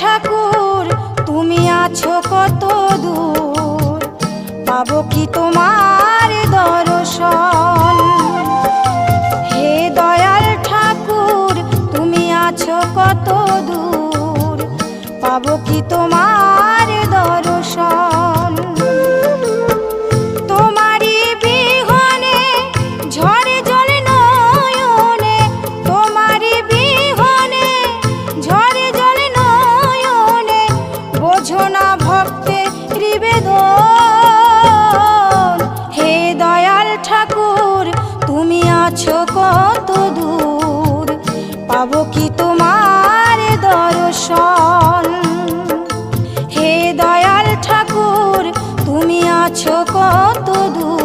ঠাকুর তুমি আছো কত দূর, পাবো কি তোমার দর্শন। হে দয়াল ঠাকুর তুমি আছো কত দূর, পাবো কি তোমার দর্শন। তোমারি বিহনে ঝরে জলে নয়নে, তোমারি বিহনে ঝরে জলে নয়নে, বোঝো না ভক্তের নিবেদন। হে দয়াল ঠাকুর তুমি আছো কত দূর, পাবো কি তোমার দর্শন। হে দয়াল ঠাকুর তুমি আছো কত দূর।